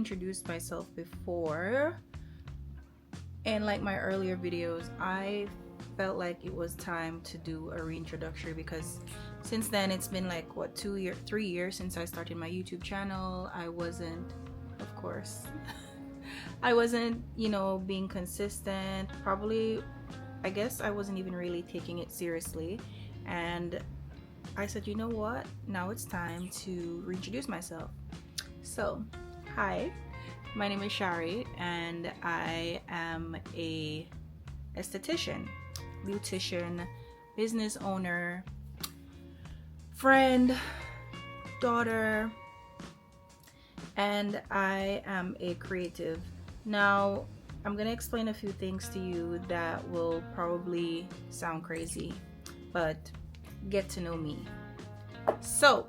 introduced myself before in like my earlier videos, I felt like it was time to do a reintroduction because since then it's been like what 3 years since I started my YouTube channel. I wasn't, of course, I wasn't, being consistent. Probably, I guess I wasn't even really taking it seriously. And I said, you know what? Now it's time to reintroduce myself. So, hi, my name is Shari, and I am a esthetician, beautician, business owner, friend, daughter, and I am a creative. Now, I'm gonna explain a few things to you that will probably sound crazy, but get to know me. So,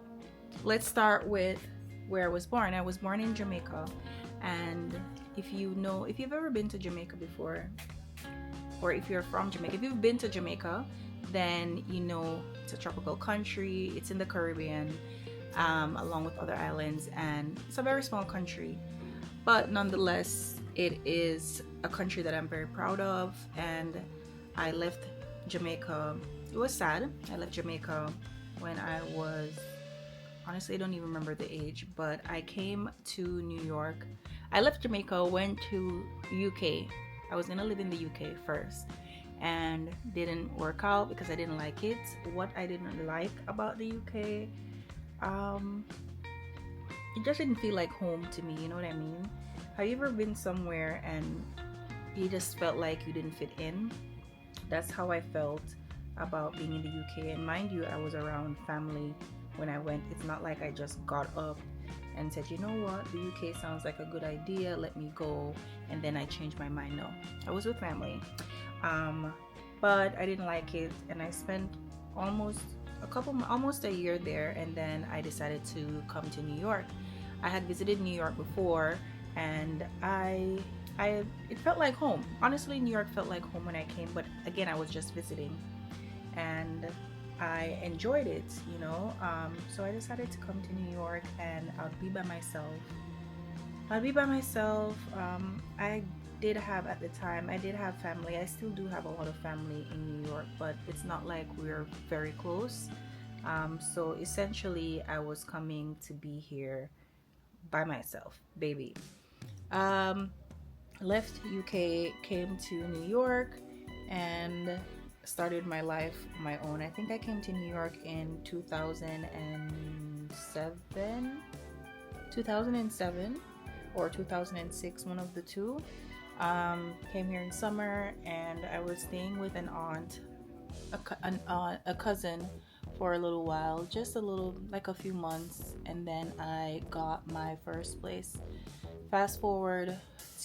let's start with where I was born. I was born in Jamaica, and if you've ever been to Jamaica before, or if you're from Jamaica, if you've been to Jamaica, then you know it's a tropical country. It's in the Caribbean, along with other islands, and it's a very small country, but nonetheless, it is a country that I'm very proud of. And I left Jamaica. It was sad. I left Jamaica when I was, honestly, I don't even remember the age, but I came to New York. I left Jamaica, went to UK. I was gonna live in the UK first, and didn't work out because I didn't like it. What I didn't like about the UK, it just didn't feel like home to me. You know what I mean? Have you ever been somewhere and you just felt like you didn't fit in? That's how I felt about being in the UK. And mind you, I was around family when I went. It's not like I just got up and said, you know what, the UK sounds like a good idea, let me go, and then I changed my mind. No, I was with family, but I didn't like it, and I spent almost a year there, and then I decided to come to New York. I had visited New York before, and it felt like home. Honestly, New York felt like home when I came, but again, I was just visiting, and I enjoyed it, so I decided to come to New York, and I'd be by myself. I did have, at the time, I did have family. I still do have a lot of family in New York, but it's not like we're very close. So essentially, I was coming to be here by myself, baby. Left UK, came to New York, and started my life on my own. I think I came to New York in 2007 or 2006, one of the two. Came here in summer, and I was staying with an aunt, a cousin, for a little while, just like a few months, and then I got my first place. Fast forward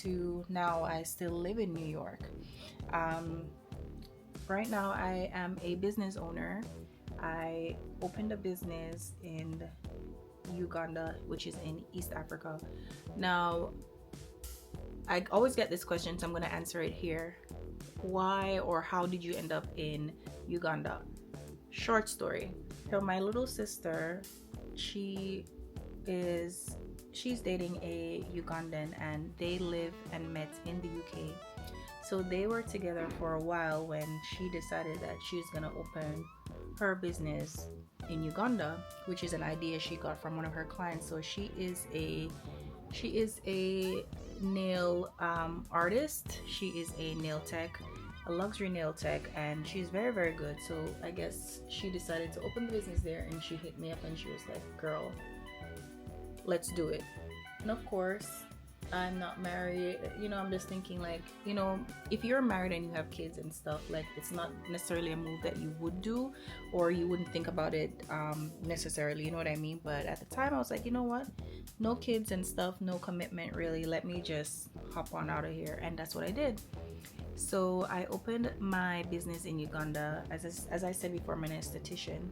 to now, I still live in New York. Right now, I am a business owner. I opened a business in Uganda, which is in East Africa. Now, I always get this question, so I'm going to answer it here. Why or how did you end up in Uganda? Short story. So my little sister, she's dating a Ugandan, and they live and met in the UK. So they were together for a while when she decided that she's gonna open her business in Uganda, which is an idea she got from one of her clients. So she is a nail artist. She is a nail tech, a luxury nail tech, and she's very, very good. So I guess she decided to open the business there, and she hit me up and she was like, girl, let's do it. And of course, I'm not married, I'm just thinking like, if you're married and you have kids and stuff, like, it's not necessarily a move that you would do, or you wouldn't think about it necessarily, you know what I mean? But at the time I was like, you know what, no kids and stuff, no commitment really, let me just hop on out of here. And that's what I did. So I opened my business in Uganda. As I said before, I'm an esthetician,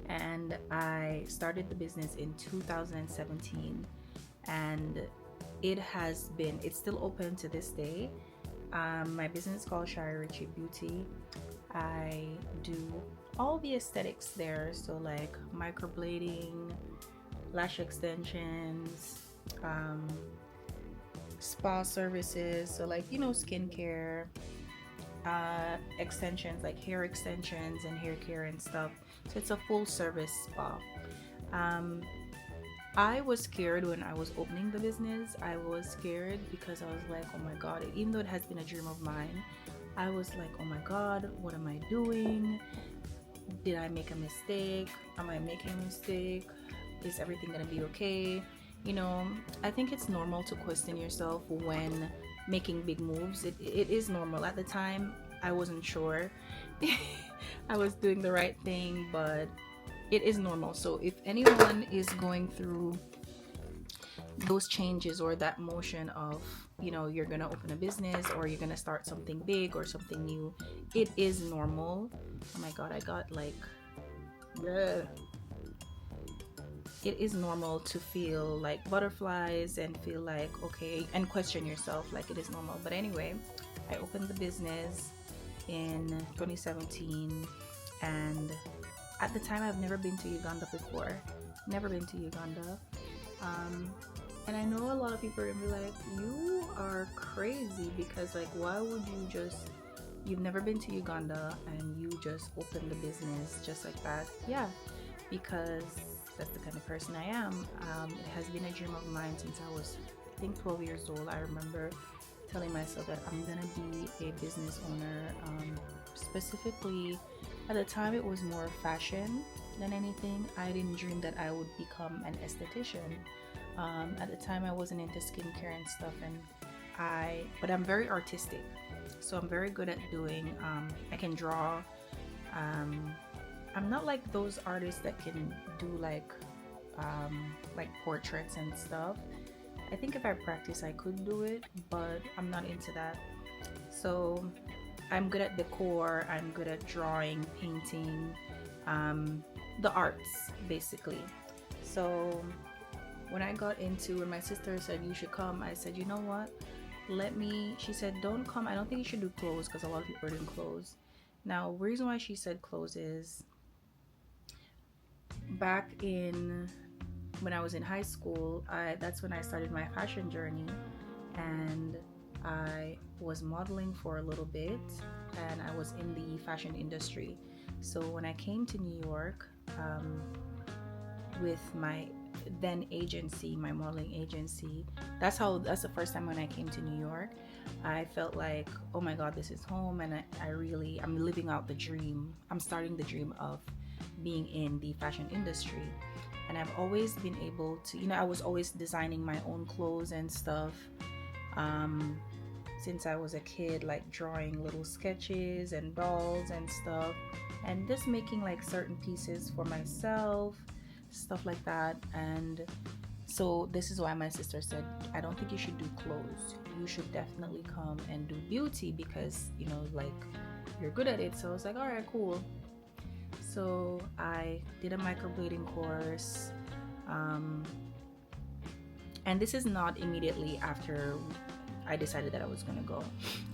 and I started the business in 2017, and it's still open to this day. My business is called Shari Richie Beauty. I do all the aesthetics there, so like microblading, lash extensions, um, spa services, so like skincare, extensions like hair extensions and hair care and stuff. So it's a full service spa. Um, I was scared when I was opening the business. I was scared because I was like, oh my god, even though it has been a dream of mine, I was like, oh my god, what am I doing? Did I make a mistake? Am I making a mistake? Is everything gonna be okay? You know, I think it's normal to question yourself when making big moves. It is normal. At the time, I wasn't sure I was doing the right thing, but it is normal. So if anyone is going through those changes or that motion of, you're gonna open a business or you're gonna start something big or something new, it is normal. Oh my god, I got like, bleh. It is normal to feel like butterflies and feel like okay and question yourself, like it is normal. But anyway, I opened the business in 2017, and at the time I've never been to Uganda before. Never been to Uganda. um, and I know a lot of people are gonna be like, you are crazy, because like why would you just, you've never been to Uganda and you just open the business just like that? Yeah, because that's the kind of person I am. It has been a dream of mine since I was, I think, 12 years old. I remember telling myself that I'm gonna be a business owner. Specifically, at the time, it was more fashion than anything. I didn't dream that I would become an esthetician. At the time, I wasn't into skincare and stuff, and but I'm very artistic, so I'm very good at doing. I can draw. Um, I'm not like those artists that can do like portraits and stuff. I think if I practice I could do it, but I'm not into that. So I'm good at decor, I'm good at drawing, painting, the arts basically. So when my sister said you should come, I said, you know what? She said, don't come. I don't think you should do clothes because a lot of people are doing clothes. Now, the reason why she said clothes is back in when I was in high school, that's when I started my fashion journey, and I was modeling for a little bit, and I was in the fashion industry. So when I came to New York, with my then agency, my modeling agency, that's the first time when I came to New York. I felt like, oh my god, this is home, and I'm living out the dream. I'm starting the dream of being in the fashion industry. And I've always been able to, I was always designing my own clothes and stuff, since I was a kid, like drawing little sketches and dolls and stuff, and just making like certain pieces for myself, stuff like that. And so this is why my sister said, I don't think you should do clothes. You should definitely come and do beauty because, like you're good at it. So I was like, all right, cool. So I did a microblading course. And this is not immediately after I decided that I was gonna go.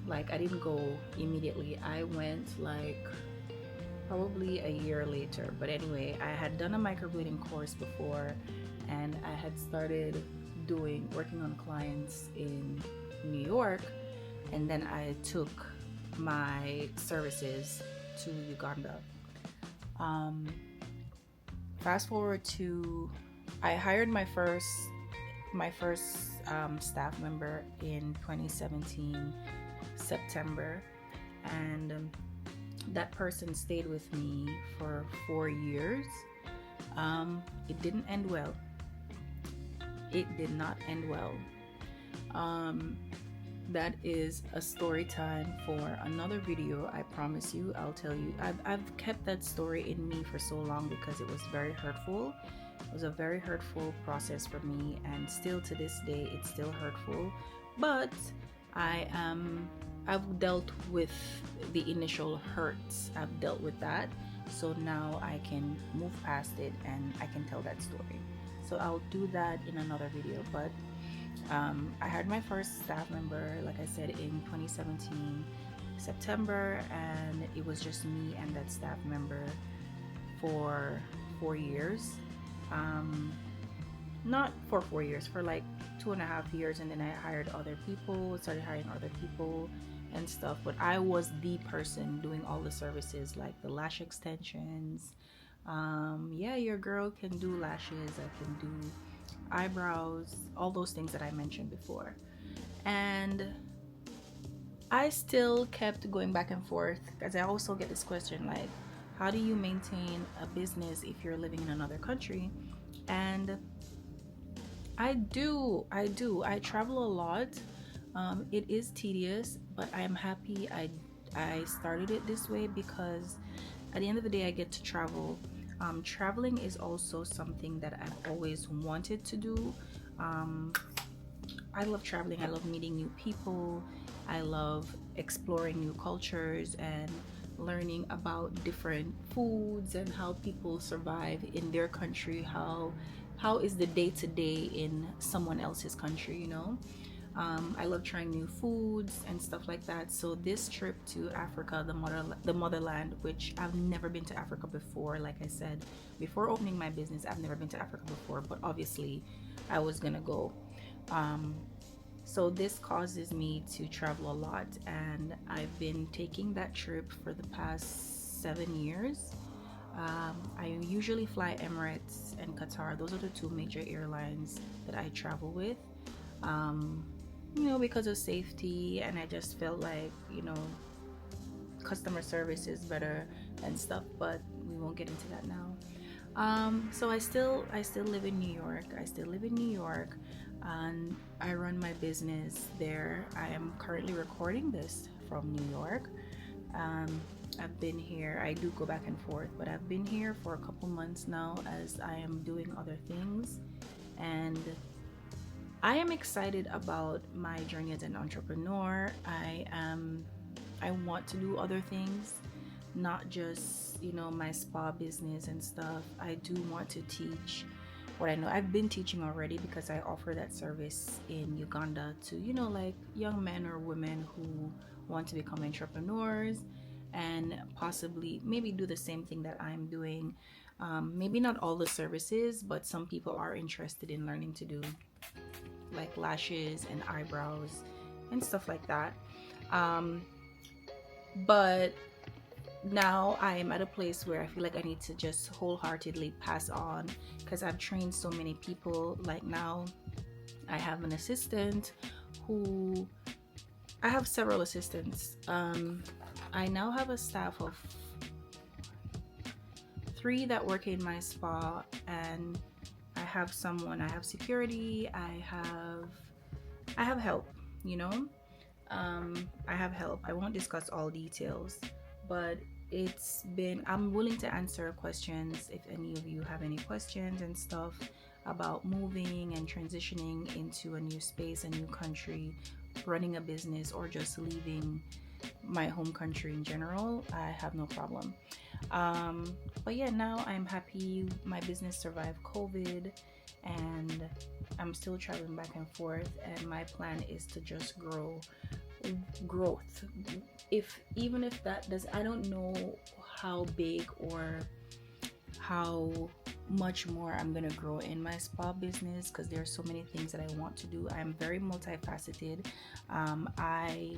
Like I didn't go immediately. I went like probably a year later. But anyway, I had done a microblading course before, and I had started working on clients in New York, and then I took my services to Uganda. Fast forward to, I hired my first staff member in 2017 September, and that person stayed with me for 4 years. It didn't end well. It did not end well. That is a story time for another video. I promise you, I'll tell you. I've kept that story in me for so long because it was very hurtful. It was a very hurtful process for me, and still to this day it's still hurtful. But I've dealt with the initial hurts. I've dealt with that. So now I can move past it and I can tell that story. So I'll do that in another video. But I hired my first staff member, like I said, in 2017 September, and it was just me and that staff member for 4 years. not for 4 years, for like 2.5 years, and then I hired other people, started hiring other people and stuff. But I was the person doing all the services, like the lash extensions. Yeah, your girl can do lashes. I can do eyebrows, all those things that I mentioned before. And I still kept going back and forth because I also get this question like, how do you maintain a business if you're living in another country? And I travel a lot. It is tedious, but I am happy I started it this way because at the end of the day, I get to travel. Traveling is also something that I've always wanted to do. Um, I love traveling. I love meeting new people. I love exploring new cultures and learning about different foods and how people survive in their country. How is the day to day in someone else's country? I love trying new foods and stuff like that. So this trip to Africa, the motherland, which I've never been to Africa before. Like I said, before opening my business, I've never been to Africa before. But obviously, I was gonna go. Um, so this causes me to travel a lot, and I've been taking that trip for the past 7 years. I usually fly Emirates and Qatar. Those are the two major airlines that I travel with. Um, because of safety, and I just felt like, customer service is better and stuff, but we won't get into that now. So I still live in New York. I still live in New York, and I run my business there. I am currently recording this from New York. Um, I've been here. I do go back and forth, but I've been here for a couple months now as I am doing other things, and I am excited about my journey as an entrepreneur. I want to do other things, not just, my spa business and stuff. I do want to teach what I know. I've been teaching already because I offer that service in Uganda to, like young men or women who want to become entrepreneurs and possibly maybe do the same thing that I'm doing. Maybe not all the services, but some people are interested in learning to do like lashes and eyebrows and stuff like that. Um, but now I'm at a place where I feel like I need to just wholeheartedly pass on because I've trained so many people. Like now, I have an assistant who I have several assistants. I now have a staff of three that work in my spa, and I have security, I have help, you know. I have help. I won't discuss all details, but I'm willing to answer questions if any of you have any questions and stuff about moving and transitioning into a new space, a new country, running a business, or just leaving my home country in general. I have no problem. But yeah, now I'm happy my business survived COVID, and I'm still traveling back and forth, and my plan is to just growth. If even if that does, I don't know how big or how much more I'm gonna grow in my spa business because there are so many things that I want to do. I'm very multifaceted. I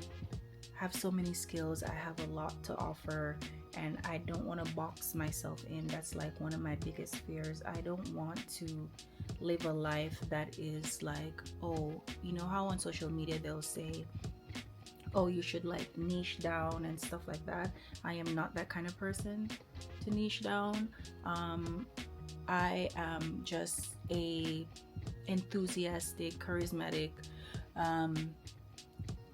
have so many skills. I have a lot to offer, and I don't want to box myself in. That's like one of my biggest fears. I don't want to live a life that is like, oh, you know how on social media they'll say, oh, you should like niche down and stuff like that. I am not that kind of person to niche down. I am just a enthusiastic, charismatic, um,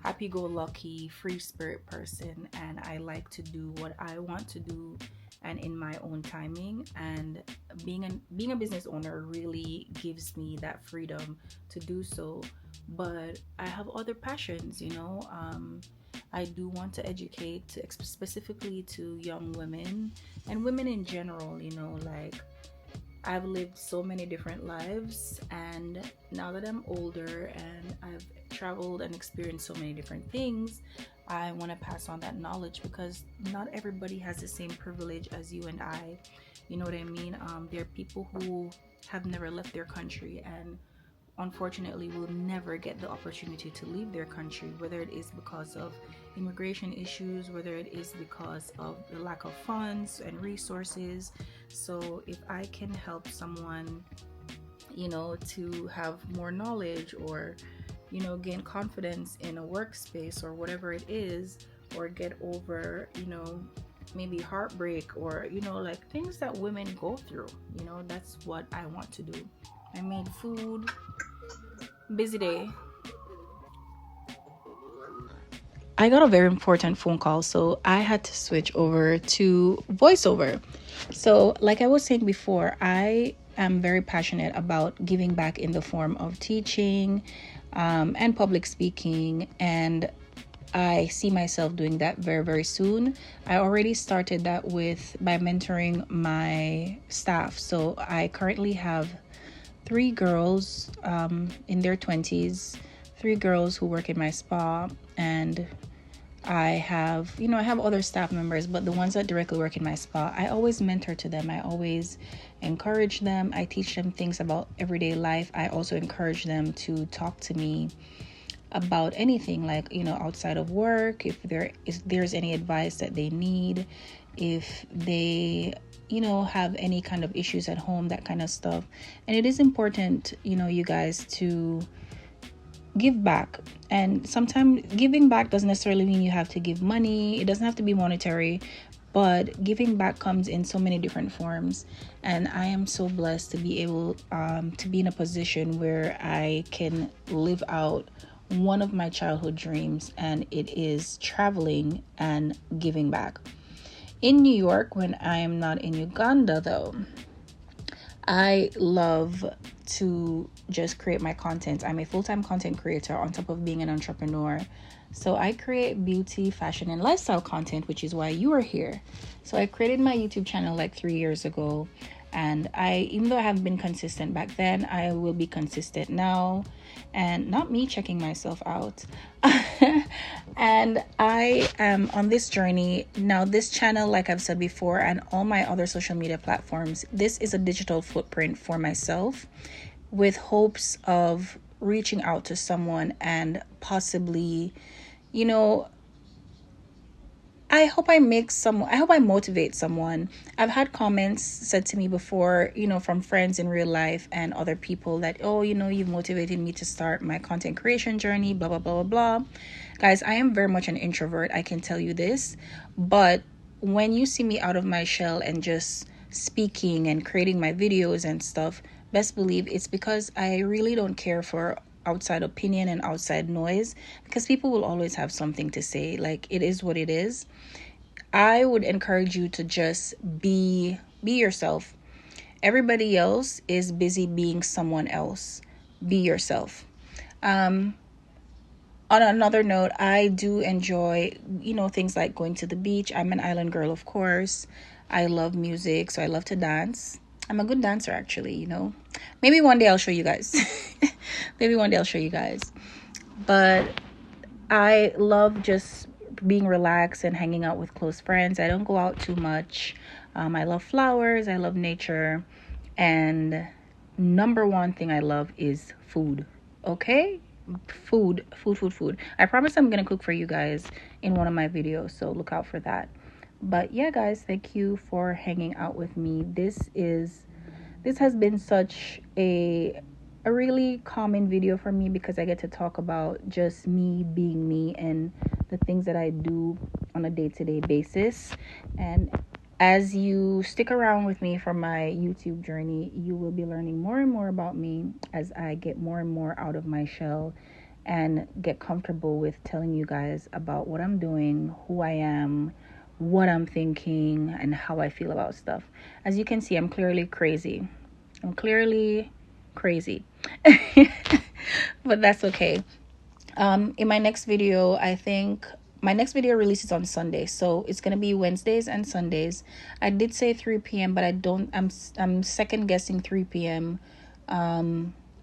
happy-go-lucky, free spirit person, and I like to do what I want to do and in my own timing. And being a business owner really gives me that freedom to do so. But I have other passions, I do want to educate specifically to young women and women in general, like I've lived so many different lives, and now that I'm older and I've traveled and experienced so many different things, I want to pass on that knowledge because not everybody has the same privilege as you and I. You know what I mean? There are people who have never left their country and unfortunately will never get the opportunity to leave their country, whether it is because of immigration issues, whether it is because of the lack of funds and resources. So if I can help someone, to have more knowledge, or gain confidence in a workspace or whatever it is, or get over maybe heartbreak, or like things that women go through, that's what I want to do. I made food. Busy day. I got a very important phone call, so I had to switch over to voiceover. So, like I was saying before, I am very passionate about giving back in the form of teaching, and public speaking, and I see myself doing that very, very soon. I already started that by mentoring my staff. So I currently have three girls in their 20s, three girls who work in my spa, and I have other staff members, but the ones that directly work in my spa, I always mentor to them. I always encourage them. I teach them things about everyday life. I also encourage them to talk to me about anything, like outside of work, if there's any advice that they need, if they have any kind of issues at home, that kind of stuff. And it is important, you guys, to give back. And sometimes giving back doesn't necessarily mean you have to give money. It doesn't have to be monetary, but giving back comes in so many different forms. And I am so blessed to be able to be in a position where I can live out one of my childhood dreams, and it is traveling and giving back. In New York, when I am not in Uganda, though, I love to just create my content. I'm a full-time content creator on top of being an entrepreneur. So I create beauty, fashion, and lifestyle content, which is why you are here. So I created my YouTube channel like 3 years ago. And even though I haven't been consistent back then, I will be consistent now. And not me checking myself out. And I am on this journey. Now, this channel, like I've said before, and all my other social media platforms, this is a digital footprint for myself with hopes of reaching out to someone and possibly, I hope I motivate someone. I've had comments said to me before, from friends in real life and other people that, oh, you've motivated me to start my content creation journey, blah, blah, blah, blah, blah. Guys, I am very much an introvert. I can tell you this. But when you see me out of my shell and just speaking and creating my videos and stuff, best believe it's because I really don't care for outside opinion and outside noise, because people will always have something to say. Like, it is what it is. I would encourage you to just be yourself. Everybody else is busy being someone else. Be yourself. On another note, I do enjoy, things like going to the beach. I'm an island girl, of course. I love music, so I love to dance. I'm a good dancer, actually, Maybe one day I'll show you guys. But I love just being relaxed and hanging out with close friends. I don't go out too much. I love flowers. I love nature. And number one thing I love is food. Okay? Food. I promise I'm going to cook for you guys in one of my videos, so look out for that. But yeah, guys, thank you for hanging out with me. This has been such a really common video for me, because I get to talk about just me being me and the things that I do on a day-to-day basis. And as you stick around with me for my YouTube journey, you will be learning more and more about me as I get more and more out of my shell and get comfortable with telling you guys about what I'm doing, who I am, what I'm thinking, and how I feel about stuff. As you can see, I'm clearly crazy. But that's okay. In my next video, I think my next video releases on Sunday, so it's gonna be Wednesdays and Sundays. I did say 3 p.m., but I'm second guessing 3 p.m.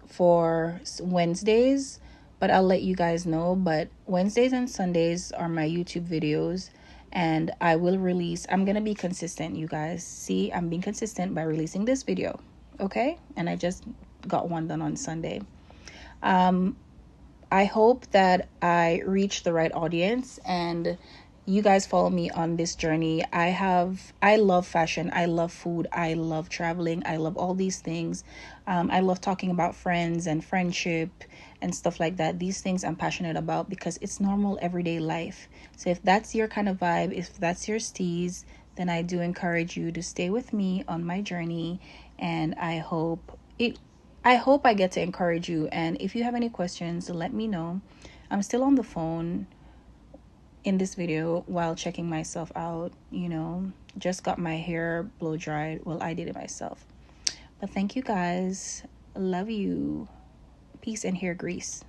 For Wednesdays, but I'll let you guys know. But Wednesdays and Sundays are my YouTube videos, and I'm gonna be consistent, you guys. See, I'm being consistent by releasing this video. okay? And I just got one done on Sunday. I hope that I reach the right audience and you guys follow me on this journey. I love fashion, I love food, I love traveling, I love all these things. I love talking about friends and friendship and stuff like that. These things I'm passionate about because it's normal everyday life. So if that's your kind of vibe, if that's your steez, then I do encourage you to stay with me on my journey, and I hope I get to encourage you. And if you have any questions, let me know. I'm still on the phone in this video while checking myself out. Just got my hair blow dried. Well, I did it myself. But thank you guys. Love you. Peace and hair grease.